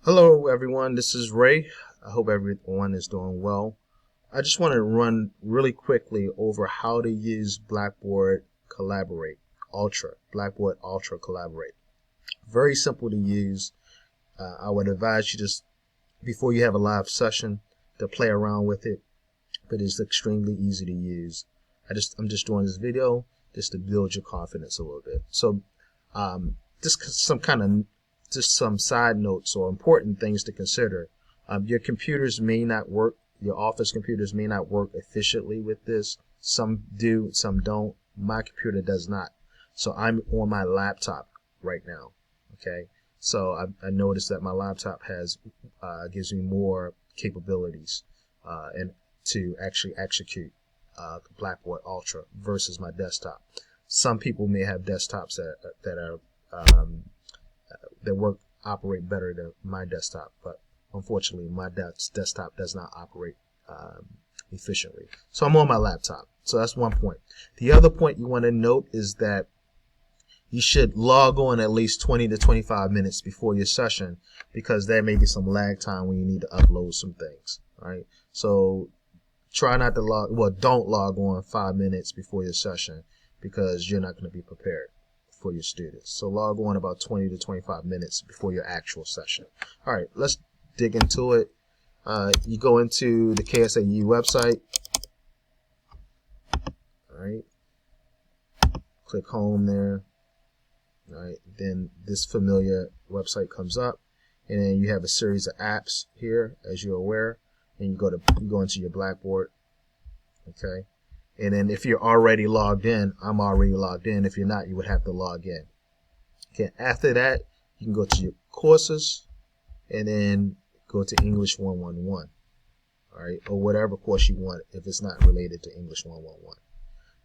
Hello everyone, this is Ray. I hope everyone is doing well. I just want to run really quickly over how to use BlackBoard Collaborate Ultra, BlackBoard Ultra Collaborate. Very simple to use. I would advise you just before you have a live session to play around with it, but it's extremely easy to use. I'm just doing this video just to build your confidence a little bit. So just some side notes or important things to consider. Your computers may not work, your office computers may not work efficiently with this. Some do, some don't. My computer does not. So I'm on my laptop right now. Okay, so I noticed that my laptop has gives me more capabilities and to actually execute BlackBoard Ultra versus my desktop. Some people may have desktops that operate better than my desktop, but unfortunately my desktop does not operate efficiently. So I'm on my laptop. So that's one point. The other point you want to note is that you should log on at least 20 to 25 minutes before your session, because there may be some lag time when you need to upload some things. All right. So try not to don't log on 5 minutes before your session, because you're not going to be prepared for your students. So log on about 20 to 25 minutes before your actual session. All right, let's dig into it. You go into the KSAU website. All right, click home there. All right, then this familiar website comes up, and then you have a series of apps here, as you're aware, and you go into your Blackboard. Okay. And then if you're already logged in, I'm already logged in. If you're not, you would have to log in. Okay. After that, you can go to your courses and then go to English 111. All right. Or whatever course you want if it's not related to English 111.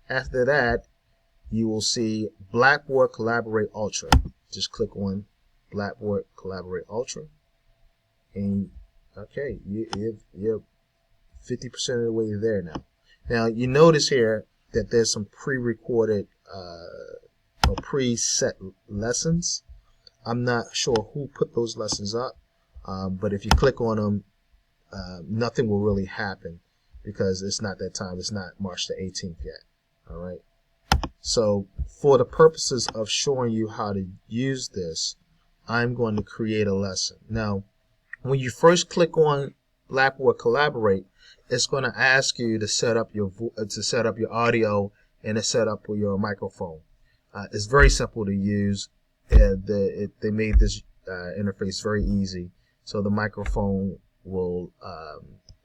After that, you will see BlackBoard Collaborate Ultra. Just click on BlackBoard Collaborate Ultra. And okay, you're 50% of the way there now. Now you notice here that there's some pre-recorded or preset lessons. I'm not sure who put those lessons up, but if you click on them, nothing will really happen because it's not that time. It's not March the 18th yet. All right. So for the purposes of showing you how to use this, I'm going to create a lesson. Now, when you first click on BlackBoard Collaborate, it's going to ask you to set up your audio and to set up your microphone. It's very simple to use. They made this interface very easy. So the microphone will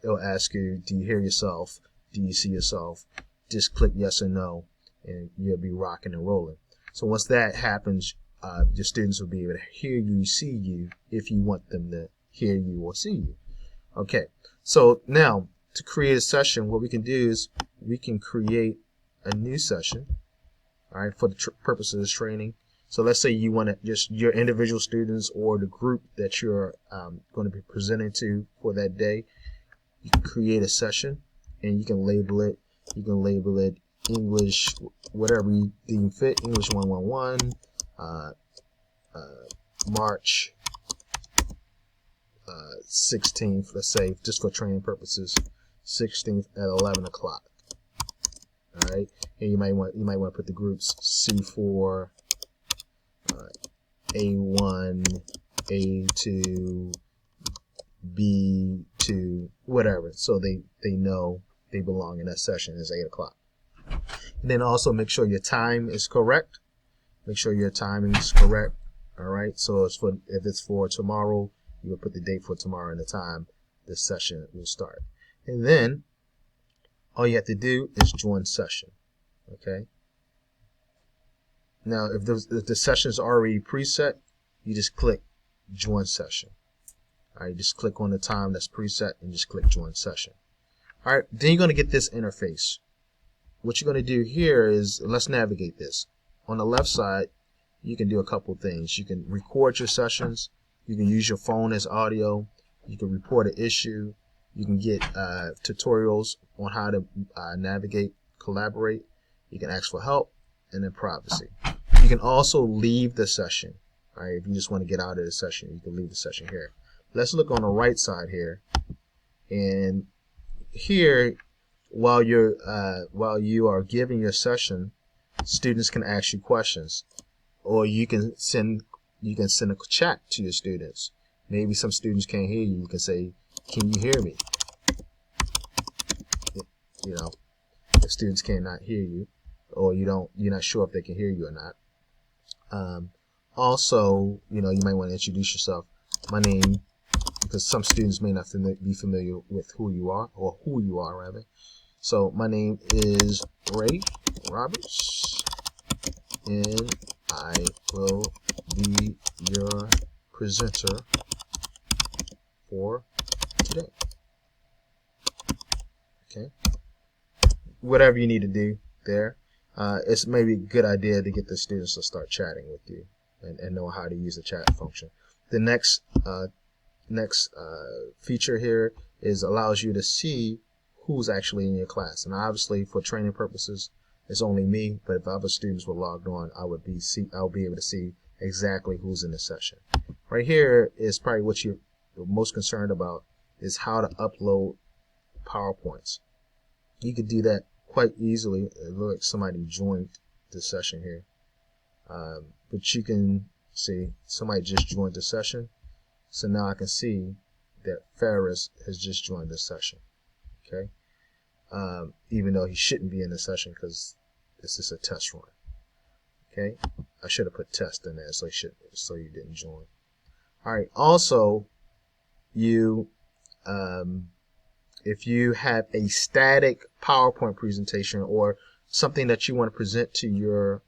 it'll ask you, do you hear yourself? Do you see yourself? Just click yes or no, and you'll be rocking and rolling. So once that happens, your students will be able to hear you, see you, if you want them to hear you or see you. Okay, so now to create a session, what we can do is we can create a new session, all right, for the purpose of this training. So let's say you want to just your individual students or the group that you're going to be presenting to for that day. You can create a session and you can label it. You can label it English, whatever you deem fit, English 111, March 16th, let's say, just for training purposes, 16th at 11 o'clock. All right, and you might want to put the groups C4, A1, A2, B2, whatever, so they know they belong in that session. Is 8 o'clock. And then also make sure your time is correct. Make sure your timing is correct. All right, so if it's for tomorrow, you will put the date for tomorrow and the time this session will start. And then all you have to do is join session. Okay. Now, if the session is already preset, you just click join session. All right, just click on the time that's preset and just click join session. All right, then you're going to get this interface. What you're going to do here is, let's navigate this. On the left side, you can do a couple things. You can record your sessions. You can use your phone as audio. You can report an issue. You can get tutorials on how to navigate, collaborate. You can ask for help, and then privacy. You can also leave the session. All right, if you just want to get out of the session, you can leave the session here. let's look on the right side here. And here, while you are giving your session, students can ask you questions, or you can send a chat to your students. Maybe some students can't hear you. You can say, "Can you hear me?" You know, if students cannot hear you, or you're not sure if they can hear you or not. Also, you might want to introduce yourself. My name, because some students may not be familiar with who you are, or who you are rather. So my name is Ray Roberts, and I will be your presenter for today. Okay. Whatever you need to do there. It's maybe a good idea to get the students to start chatting with you and know how to use the chat function. The next feature here allows you to see who's actually in your class. And obviously, for training purposes, it's only me. But if other students were logged on, I'll be able to see exactly who's in the session. Right here is probably what you're most concerned about, is how to upload PowerPoints. You could do that quite easily. It looks like somebody joined the session here, but you can see somebody just joined the session. So now I can see that Ferris has just joined the session. Okay, even though he shouldn't be in the session because this is a test run. Okay, I should have put test in there so you didn't join. All right. Also, if you have a static PowerPoint presentation or something that you want to present to your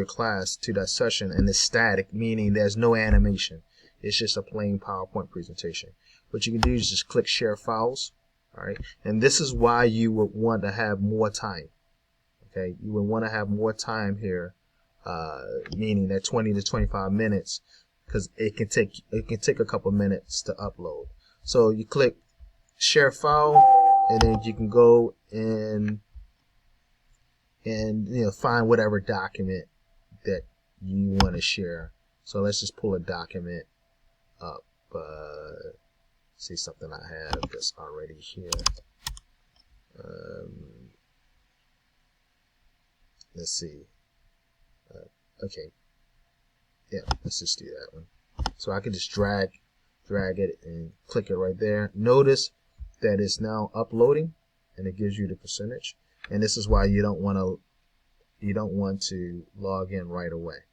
class, to that session, and it's static, meaning there's no animation, it's just a plain PowerPoint presentation, what you can do is just click Share Files. All right, and this is why you would want to have more time. Okay, you would want to have more time here, meaning that 20 to 25 minutes, because it can take a couple minutes to upload. So you click Share File, and then you can go and find whatever document that you want to share. So let's just pull a document up. See something I have that's already here. Let's see. Okay. Yeah, let's just do that one. So I can just drag it and click it right there. Notice that it's now uploading, and it gives you the percentage. And this is why you don't want to log in right away.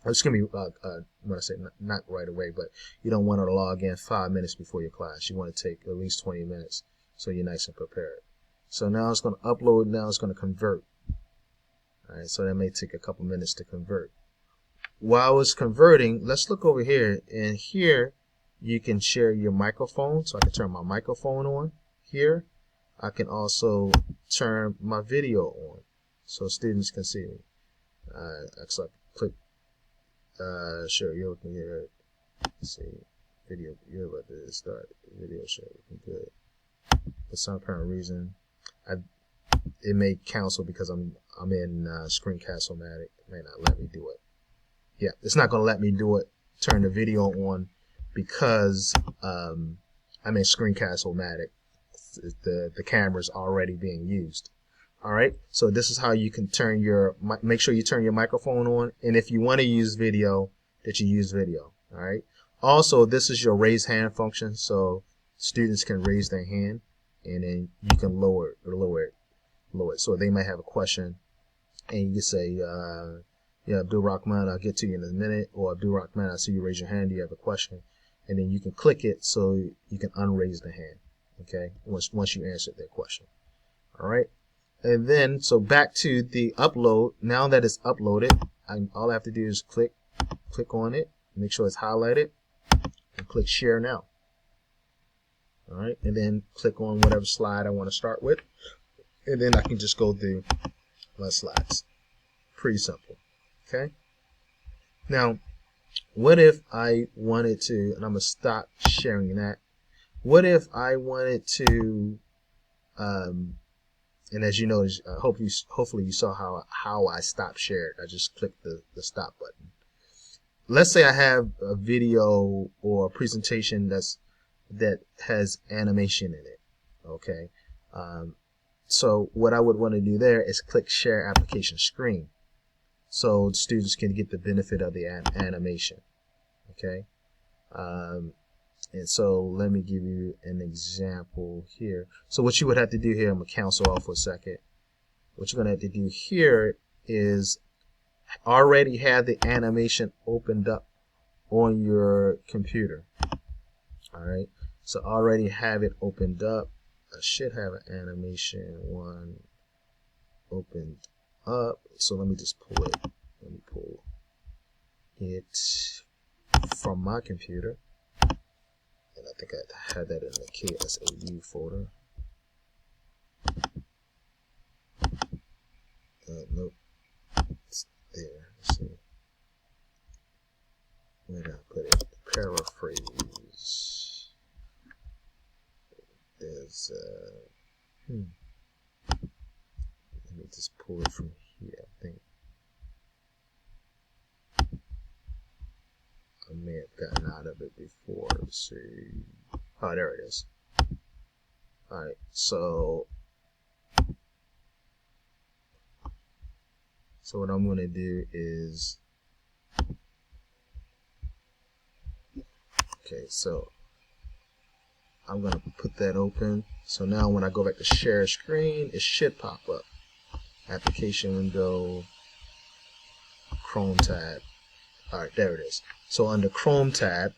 It's gonna be when I say not right away, but you don't want to log in 5 minutes before your class. You want to take at least 20 minutes so you're nice and prepared. So now it's going to upload. Now it's going to convert. All right, so that may take a couple minutes to convert. While it's converting, let's look over here, and here you can share your microphone. So I can turn my microphone on here. I can also turn my video on so students can see me. So I click share. You're looking here. Let's see, video. You're about to start video share. Looking good. For some apparent reason, it may cancel because I'm in Screencast-O-Matic. It may not let me do it. Yeah, it's not going to let me do it. Turn the video on because I'm in Screencast-O-Matic. The camera's already being used. All right, so this is how you can make sure you turn your microphone on, and if you want to use video, that you use video. All right. Also, this is your raise hand function, so students can raise their hand, and then you can lower it. So they might have a question, and you can say, yeah, Abdul Rahman, I'll get to you in a minute, or Abdul Rahman, I see you raise your hand. Do you have a question? And then you can click it so you can unraise the hand. Okay, once you answered their question. All right. And then, so back to the upload. Now that it's uploaded, all I have to do is click on it, make sure it's highlighted, and click Share Now. All right, and then click on whatever slide I want to start with, and then I can just go through my slides. Pretty simple. Okay. Now, what if I wanted to, and I'm gonna stop sharing that. What if I wanted to, and as you know, hopefully you saw how I stopped shared. I just clicked the stop button. let's say I have a video or a presentation that has animation in it. Okay. So what I would want to do there is click Share Application Screen, so students can get the benefit of the animation. Okay. And so let me give you an example here. So what you would have to do here, I'm going to cancel off for a second. What you're going to have to do here is already have the animation opened up on your computer. All right. So already have it opened up. I should have an animation one opened up. So let me just pull it. Let me pull it from my computer. And I think I had that in the KSAU folder. Nope. It's there. Let's see. Where did I put it? Paraphrase. There's let me just pull it from here. I think I may have gotten out of it before. Let's see. Oh, there it is. Alright, so what I'm going to do is, okay, so I'm going to put that open. So now when I go back to share screen, it should pop up. Application window, Chrome tab. Alright, there it is. So under Chrome tab,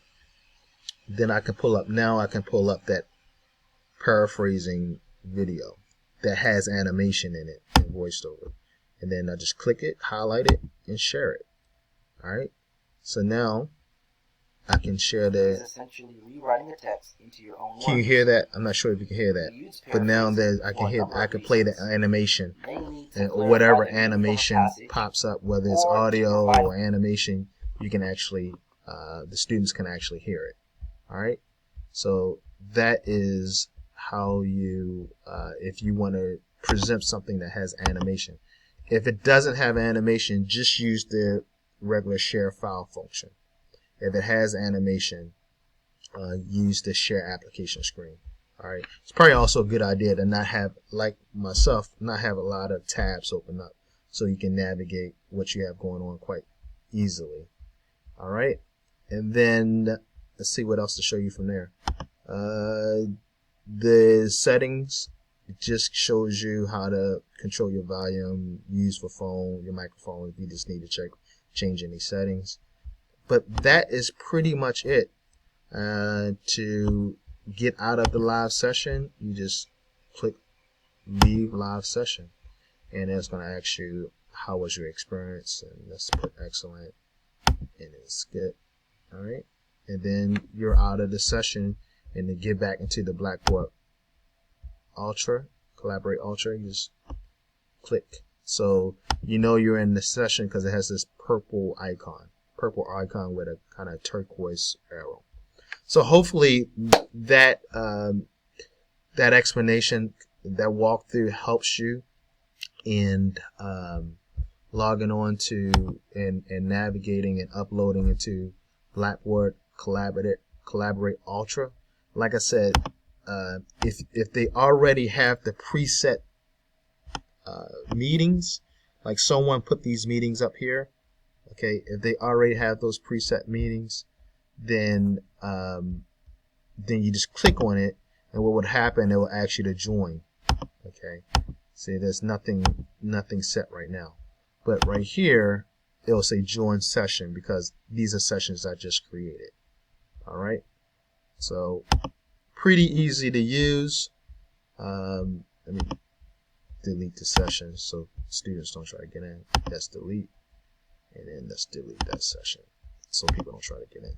then I can pull up that paraphrasing video that has animation in it and voiced over. And then I just click it, highlight it, and share it. Alright. So now I can share that. It's essentially rewriting the text into your own words. Can you hear that? I'm not sure if you can hear that. But now that I can play the animation, or whatever animation pops up, whether it's audio or animation, you can actually the students can actually hear it. All right. So that is how you if you want to present something that has animation. If it doesn't have animation, just use the regular share file function. If it has animation, use the share application screen. All right. It's probably also a good idea to not have, like myself, not have a lot of tabs open up, so you can navigate what you have going on quite easily. All right. And then let's see what else to show you from there. The settings, it just shows you how to control your volume, use for phone, your microphone if you just need to change any settings. But that is pretty much it. To get out of the live session, you just click leave live session, and it's going to ask you how was your experience, and let's put excellent, and it's good. All right, and then you're out of the session, and to get back into the BlackBoard Ultra, Collaborate Ultra, you just click. So you know you're in the session because it has this purple icon with a kind of turquoise arrow. So hopefully that that explanation, that walkthrough helps you in logging on to and navigating and uploading into BlackBoard Collaborate Ultra. Like I said, if they already have the preset meetings, like someone put these meetings up here, okay, if they already have those preset meetings, then you just click on it, and what would happen, it will ask you to join. Okay, see, there's nothing set right now, but right here it will say join session because these are sessions I just created. All right, so pretty easy to use. Let me delete the session so students don't try to get in. That's delete, and then let's delete that session so people don't try to get in.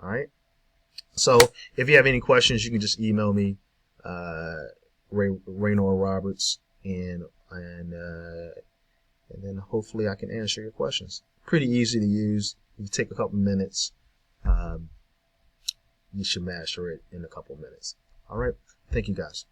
All right. So if you have any questions, you can just email me, Raynor Roberts, and then hopefully I can answer your questions. Pretty easy to use. You take a couple minutes. You should master it in a couple minutes. All right. Thank you, guys.